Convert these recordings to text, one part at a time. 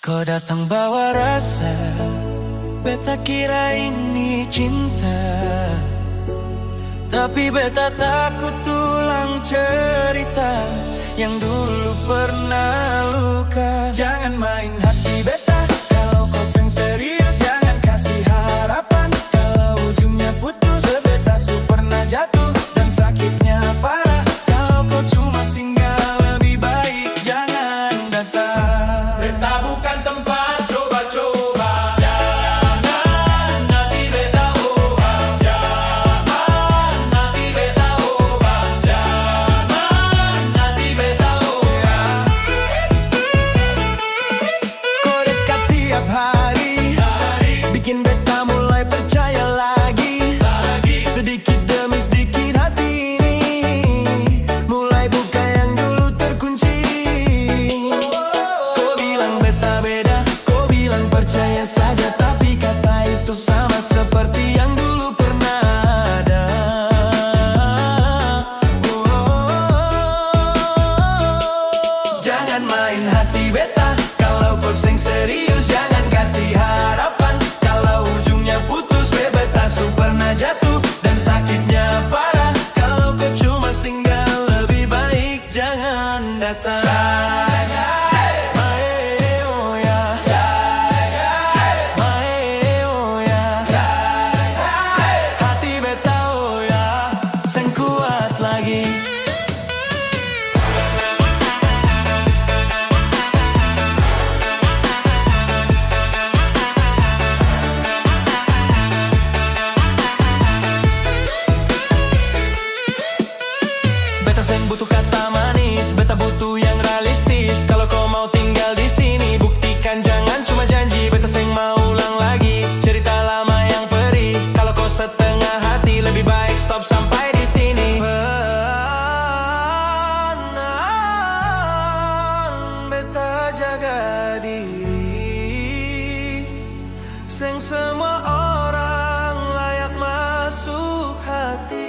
Kau datang bawa rasa, beta kira ini cinta, tapi beta takut ulang cerita yang dulu pernah luka. Jangan main hati beta, kalau kau serius jangan kasih harapan. Kalau ujungnya putus, beta pernah jatuh dan sakitnya parah. Kalau kau cuma singgah, lebih baik jangan datang. Beta bukan tempat coba-coba. Jangan nanti beta ubah. Jangan nanti beta ubah. Jangan nanti beta ubah. Kau dekat tiap hari, bikin beta mulai percaya lagi. Sedikit demi sedikit hati ini mulai buka yang dulu terkunci. Kau bilang beta beda, kau bilang percaya saja, tapi kata itu sama seperti yang dulu pernah ada. Jangan main hati beta, kalau kau serius jangan kasih harapan. Kalau ujungnya putus, beta pernah jatuh dan sakitnya parah. Kalau kau cuma singgah, lebih baik jangan datang. Hati beta oh ya, seng kuat lagi. Beta seng butuh kata manis, beta butuh yang realistis. Kalau kau mau tinggal di sini, buktikan jangan cuma janji. Beta seng mau ulang lagi cerita lama yang perih. Kalau kau setengah hati, lebih baik stop sampai di sini. Beta jaga diri, seng semua orang layak masuk hati.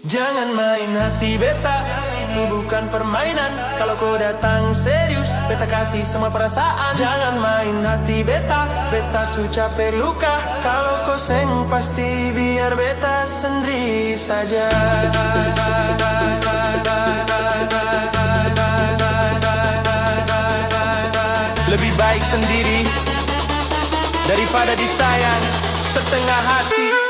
Jangan main hati beta, ini bukan permainan. Kalau kau datang serius, beta kasih semua perasaan. Jangan main hati beta, beta su capek luka. Kalau kau seng pasti biar beta sendiri saja. Lebih baik sendiri daripada disayang setengah hati.